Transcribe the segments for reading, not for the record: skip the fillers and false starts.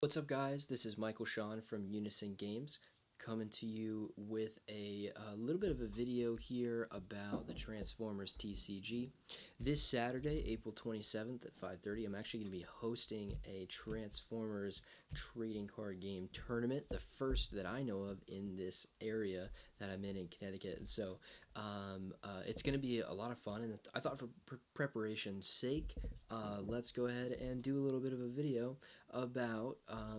What's up, guys? This is Michael Sean from Unison Games, coming to you with a little bit of a video here about the Transformers TCG. This Saturday, April 27th at 5:30, I'm actually going to be hosting a Transformers trading card game tournament, the first that I know of in this area that I'm in Connecticut. And so it's going to be a lot of fun, and I thought for preparation's sake, let's go ahead and do a little bit of a video about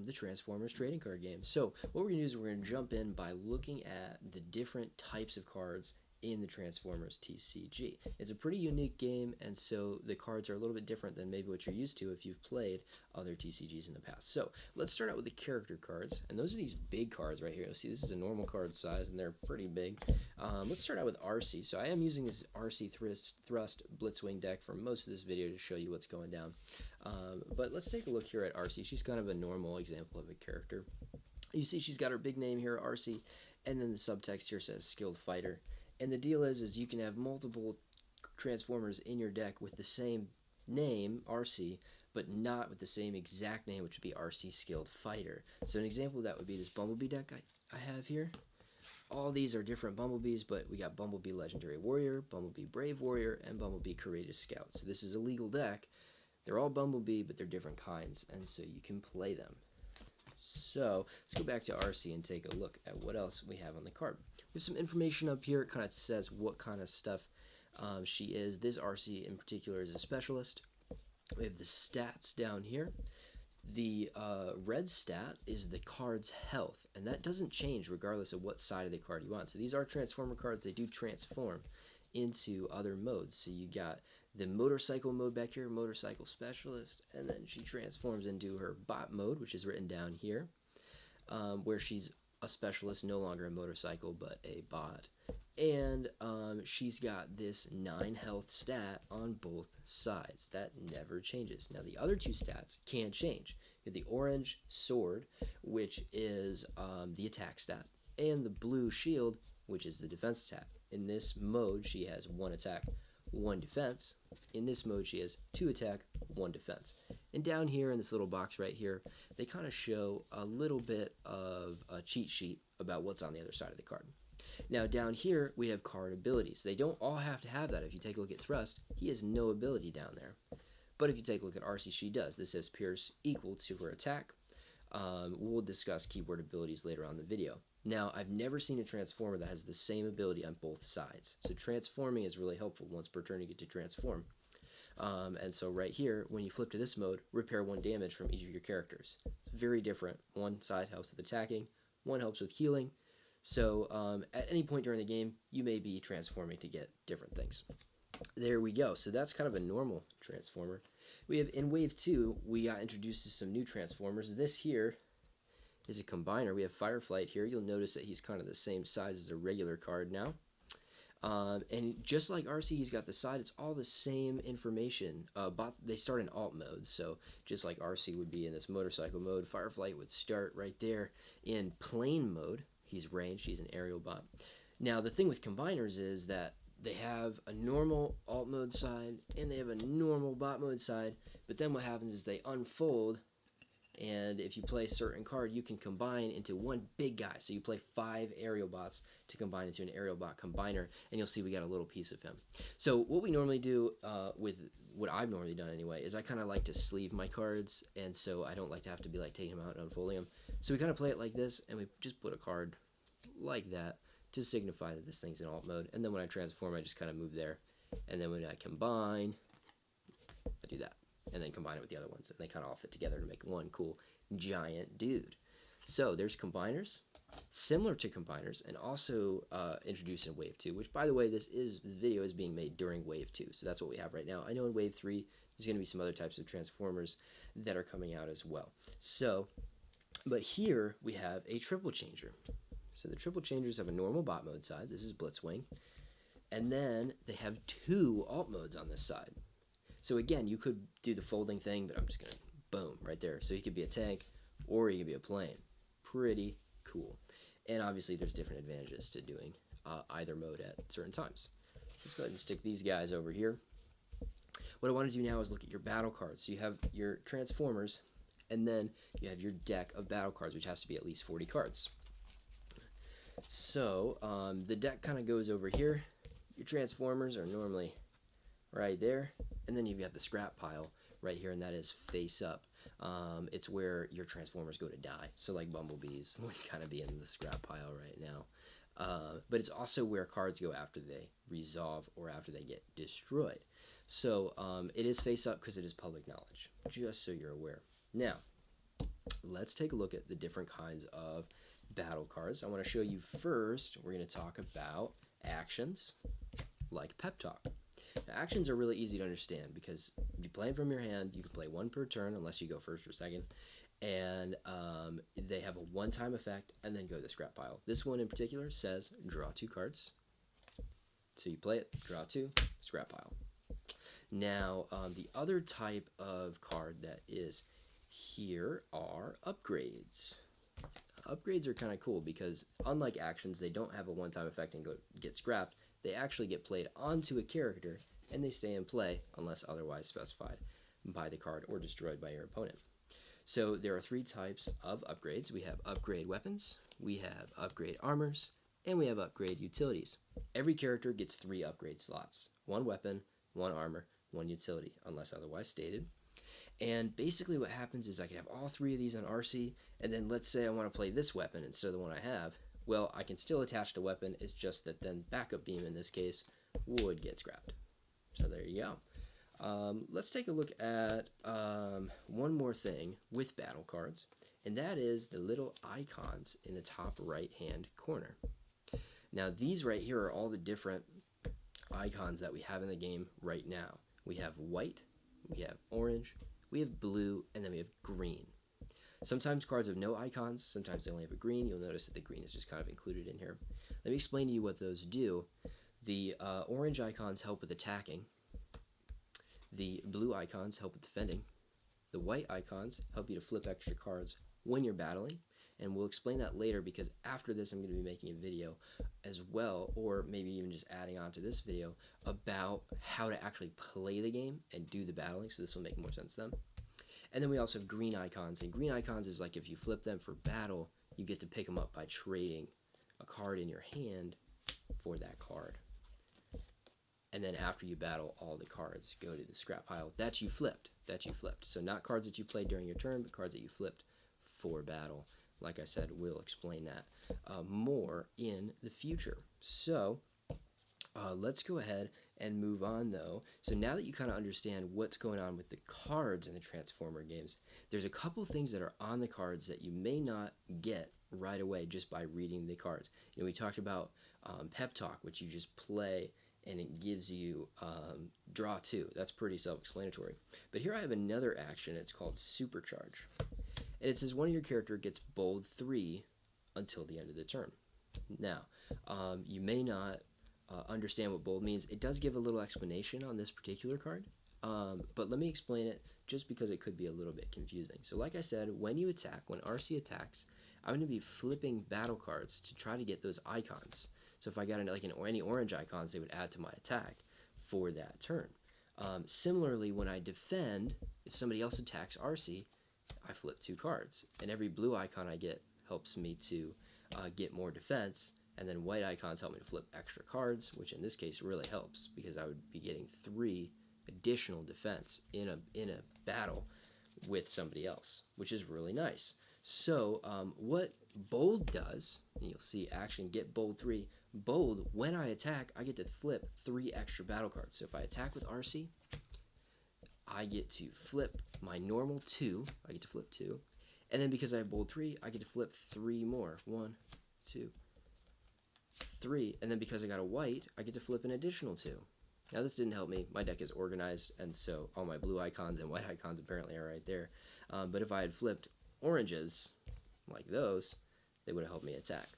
the Transformers trading card game. So what we're going to do is we're going to jump in by looking at the different types of cards in the Transformers TCG. It's a pretty unique game, and so the cards are a little bit different than maybe what you're used to if you've played other TCGs in the past. So let's start out with the character cards, and those are these big cards right here. You'll see this is a normal card size, and they're pretty big. Let's start out with RC. So I am using this RC Thrust Blitzwing deck for most of this video to show you what's going down. But let's take a look here at RC. She's kind of a normal example of a character. You see she's got her big name here, RC, and then the subtext here says Skilled Fighter. And the deal is you can have multiple Transformers in your deck with the same name, RC, but not with the same exact name, which would be RC Skilled Fighter. So an example of that would be this Bumblebee deck I have here. All these are different Bumblebees, but we got Bumblebee Legendary Warrior, Bumblebee Brave Warrior, and Bumblebee Courageous Scout. So this is a legal deck. They're all Bumblebee, but they're different kinds, and so you can play them. So let's go back to RC and take a look at what else we have on the card. We have some information up here. It kind of says what kind of stuff she is. This RC in particular is a specialist. We have the stats down here. The red stat is the card's health, and that doesn't change regardless of what side of the card you want. So these are Transformer cards. They do transform into other modes. So you got the motorcycle mode back here, motorcycle specialist, and then she transforms into her bot mode, which is written down here, where she's a specialist, no longer a motorcycle, but a bot. And she's got this 9 health stat on both sides. That never changes. Now, the other two stats can change. You have the orange sword, which is the attack stat, and the blue shield, which is the defense stat. In this mode, she has 1 attack, 1 defense. In this mode, she has 2 attack, 1 defense. And down here in this little box right here, they kind of show a little bit of a cheat sheet about what's on the other side of the card. Now down here, we have card abilities. They don't all have to have that. If you take a look at Thrust, he has no ability down there. But if you take a look at RC, she does. This says Pierce equal to her attack. We'll discuss keyword abilities later on in the video. Now, I've never seen a Transformer that has the same ability on both sides. So transforming is really helpful. Once per turn, you get to transform. And so right here, when you flip to this mode, repair 1 damage from each of your characters. It's very different. One side helps with attacking, one helps with healing. So at any point during the game, you may be transforming to get different things. There we go. So that's kind of a normal Transformer. We have in Wave 2, we got introduced to some new Transformers. This here is a combiner. We have Fireflight here. You'll notice that he's kind of the same size as a regular card now. And just like RC, he's got the side. It's all the same information. They start in alt mode, so just like RC would be in this motorcycle mode, Fireflight would start right there in plane mode. He's ranged. He's an aerial bot. Now, the thing with combiners is that they have a normal alt mode side, and they have a normal bot mode side, but then what happens is they unfold, and if you play a certain card, you can combine into one big guy. So you play 5 aerial bots to combine into an aerial bot combiner, and you'll see we got a little piece of him. So what we normally do with what I've normally done anyway is I kind of like to sleeve my cards, and so I don't like to have to be like taking them out and unfolding them. So we kind of play it like this, and we just put a card like that to signify that this thing's in alt mode. And then when I transform, I just kind of move there. And then when I combine, I do that. And then combine it with the other ones, and they kind of all fit together to make one cool giant dude. So there's combiners, similar to combiners, and also introduced in Wave 2, which, by the way, this video is being made during Wave 2, so that's what we have right now. I know in Wave 3, there's going to be some other types of Transformers that are coming out as well. So, but here we have a triple changer. So the triple changers have a normal bot mode side. This is Blitzwing. And then they have 2 alt modes on this side. So again, you could do the folding thing, but I'm just going to boom right there. So he could be a tank or he could be a plane. Pretty cool. And obviously there's different advantages to doing either mode at certain times. So let's go ahead and stick these guys over here. What I want to do now is look at your battle cards. So you have your Transformers, And then you have your deck of battle cards, which has to be at least 40 cards. So the deck kind of goes over here. Your Transformers are normally right there. And then you've got the scrap pile right here, and that is face up. It's where your Transformers go to die. So like Bumblebees would kind of be in the scrap pile right now. But it's also where cards go after they resolve or after they get destroyed. So it is face up because it is public knowledge, just so you're aware. Now, let's take a look at the different kinds of battle cards. I want to show you first, we're going to talk about actions like Pep Talk. Now, actions are really easy to understand because if you play them from your hand, you can play one per turn unless you go first or second. And they have a one-time effect and then go to the scrap pile. This one in particular says draw 2 cards. So you play it, draw 2, scrap pile. Now, the other type of card that is here are upgrades. Upgrades are kind of cool because unlike actions, they don't have a one-time effect and get scrapped. They actually get played onto a character and they stay in play unless otherwise specified by the card or destroyed by your opponent. So there are 3 types of upgrades. We have upgrade weapons, we have upgrade armors, and we have upgrade utilities. Every character gets 3 upgrade slots. 1 weapon, 1 armor, 1 utility, unless otherwise stated. And basically what happens is I can have all 3 of these on RC, and then let's say I want to play this weapon instead of the one I have. Well, I can still attach the weapon, it's just that then backup beam in this case would get scrapped. So there you go. Let's take a look at one more thing with battle cards, and that is the little icons in the top right hand corner. Now these right here are all the different icons that we have in the game right now. We have white, we have orange, we have blue, and then we have green. Sometimes cards have no icons, sometimes they only have a green. You'll notice that the green is just kind of included in here. Let me explain to you what those do. The orange icons help with attacking. The blue icons help with defending. The white icons help you to flip extra cards when you're battling. And we'll explain that later because after this I'm going to be making a video as well, or maybe even just adding on to this video, about how to actually play the game and do the battling, so this will make more sense then. And then we also have green icons, and green icons is like if you flip them for battle, you get to pick them up by trading a card in your hand for that card. And then after you battle, all the cards go to the scrap pile that you flipped. So not cards that you played during your turn, but cards that you flipped for battle. Like I said, we'll explain that more in the future. So let's go ahead and move on though. So now that you kind of understand what's going on with the cards in the Transformer games, there's a couple things that are on the cards that you may not get right away just by reading the cards. You know, we talked about Pep Talk, which you just play and it gives you draw 2. That's pretty self-explanatory. But here I have another action. It's called Supercharge. And it says one of your character gets bold 3 until the end of the turn. Now, you may not understand what bold means. It does give a little explanation on this particular card, but let me explain it just because it could be a little bit confusing. So like I said, when you attack, when RC attacks, I'm going to be flipping battle cards to try to get those icons. So if I got any orange icons, they would add to my attack for that turn. Similarly, when I defend, if somebody else attacks RC, I flip 2 cards, and every blue icon I get helps me to get more defense, and then white icons help me to flip extra cards, which in this case really helps because I would be getting 3 additional defense in a battle with somebody else, which is really nice. So what bold does, and you'll see action get bold 3. Bold, when I attack, I get to flip 3 extra battle cards. So if I attack with RC, I get to flip my normal 2. I get to flip 2. And then because I have bold 3, I get to flip 3 more. 1, 2, 3. And then because I got a white, I get to flip an additional 2. Now this didn't help me. My deck is organized, and so all my blue icons and white icons apparently are right there. But if I had flipped oranges like those, they would have helped me attack.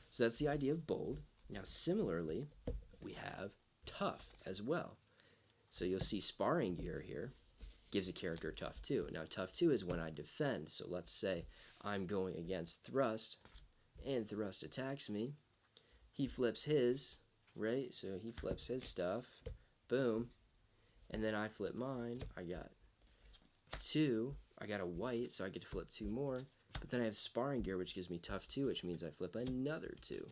So that's the idea of bold. Now similarly, we have tough as well. So you'll see sparring gear here gives a character tough 2. Now tough 2 is when I defend. So let's say I'm going against Thrust, and Thrust attacks me. He flips his, right? So he flips his stuff. Boom. And then I flip mine. I got 2. I got a white, so I get to flip 2 more. But then I have sparring gear, which gives me tough 2, which means I flip another 2.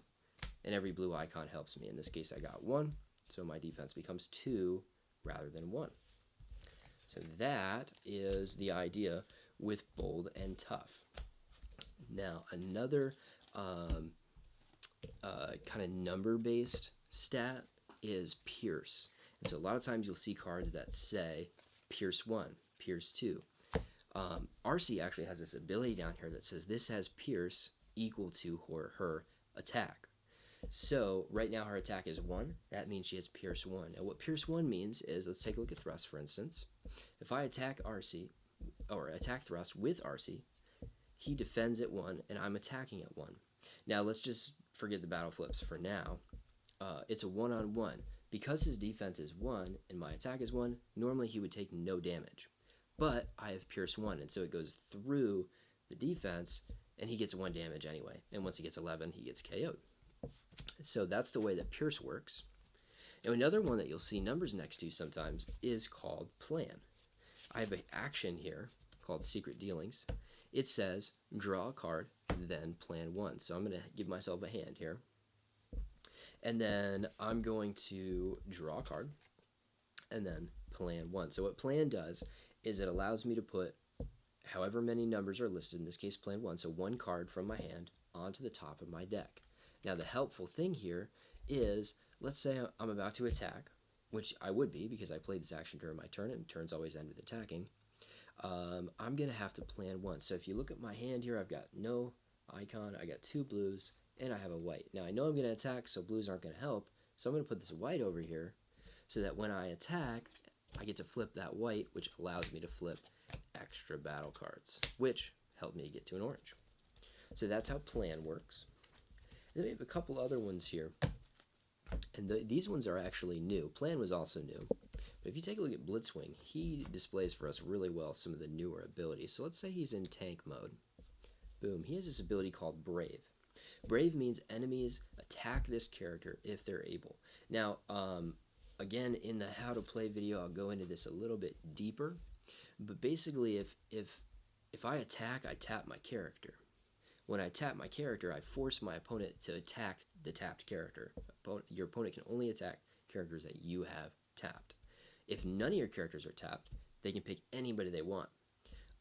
And every blue icon helps me. In this case, I got 1, so my defense becomes 2 rather than 1. So that is the idea with bold and tough. Now, another kind of number-based stat is Pierce. And so a lot of times you'll see cards that say Pierce 1, Pierce 2. RC actually has this ability down here that says this has Pierce equal to her attack. So right now her attack is 1. That means she has Pierce 1. Now what Pierce 1 means is, let's take a look at Thrust for instance. If I attack RC, or attack Thrust with RC, he defends at 1 and I'm attacking at 1. Now let's just forget the battle flips for now. It's a 1-on-1. Because his defense is 1 and my attack is 1, normally he would take no damage. But I have Pierce 1, and so it goes through the defense, and he gets 1 damage anyway. And once he gets 11, he gets KO'd. So that's the way that Pierce works. And another one that you'll see numbers next to sometimes is called Plan. I have an action here called Secret Dealings. It says, draw a card, then Plan 1. So I'm going to give myself a hand here. And then I'm going to draw a card, and then Plan 1. So what Plan does is it allows me to put however many numbers are listed, in this case Plan 1, so 1 card from my hand onto the top of my deck. Now the helpful thing here is, let's say I'm about to attack, which I would be because I played this action during my turn, and turns always end with attacking. I'm going to have to Plan 1. So if you look at my hand here, I've got no icon, I got 2 blues, and I have a white. Now I know I'm going to attack, so blues aren't going to help, so I'm going to put this white over here so that when I attack, I get to flip that white, which allows me to flip extra battle cards, which help me get to an orange. So that's how Plan works. And then we have a couple other ones here, and these ones are actually new. Plan was also new, but if you take a look at Blitzwing, he displays for us really well some of the newer abilities. So let's say he's in tank mode. Boom, he has this ability called Brave. Brave means enemies attack this character if they're able. Now, again, in the how to play video, I'll go into this a little bit deeper. But basically, if I attack, I tap my character. When I tap my character, I force my opponent to attack the tapped character. Your opponent can only attack characters that you have tapped. If none of your characters are tapped, they can pick anybody they want,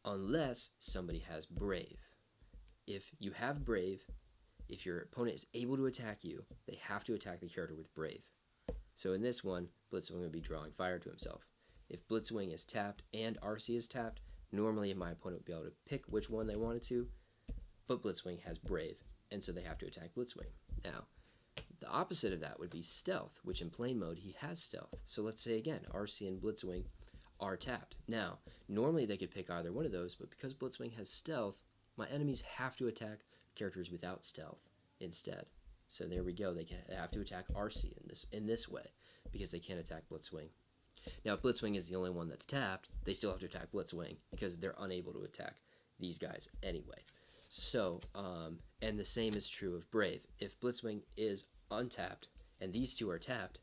unless somebody has Brave. If you have Brave, if your opponent is able to attack you, they have to attack the character with Brave. So in this one, Blitzwing would be drawing fire to himself. If Blitzwing is tapped and RC is tapped, normally my opponent would be able to pick which one they wanted to, but Blitzwing has Brave, and so they have to attack Blitzwing. Now, the opposite of that would be Stealth, which in plain mode he has Stealth. So let's say again, RC and Blitzwing are tapped. Now, normally they could pick either one of those, but because Blitzwing has Stealth, my enemies have to attack characters without Stealth instead. So there we go. They have to attack RC in this way because they can't attack Blitzwing. Now, if Blitzwing is the only one that's tapped, they still have to attack Blitzwing because they're unable to attack these guys anyway. So, and the same is true of Brave. If Blitzwing is untapped and these two are tapped,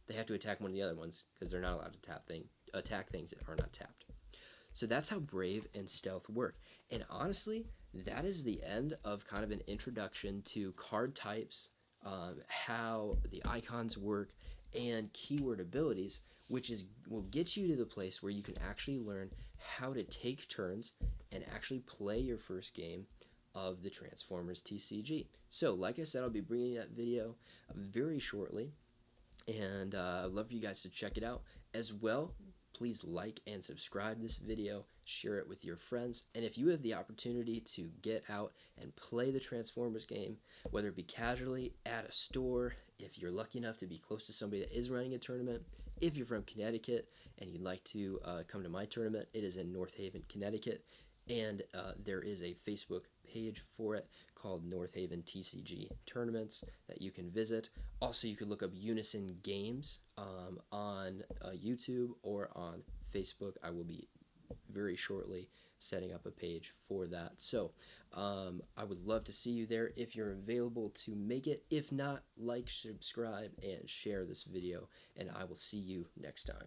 they have to attack one of the other ones because they're not allowed to attack things that are not tapped. So that's how Brave and Stealth work. And honestly, that is the end of kind of an introduction to card types, how the icons work, and keyword abilities, which will get you to the place where you can actually learn how to take turns and actually play your first game of the Transformers TCG. So, like I said, I'll be bringing that video very shortly, and I'd love for you guys to check it out as well. Please like and subscribe this video, share it with your friends, and if you have the opportunity to get out and play the Transformers game, whether it be casually, at a store, if you're lucky enough to be close to somebody that is running a tournament, if you're from Connecticut and you'd like to come to my tournament, it is in North Haven, Connecticut, and there is a Facebook page for it called North Haven TCG Tournaments that you can visit. Also, you could look up Unison Games on YouTube or on Facebook. I will be very shortly setting up a page for that. So I would love to see you there if you're available to make it. If not, like, subscribe, and share this video, and I will see you next time.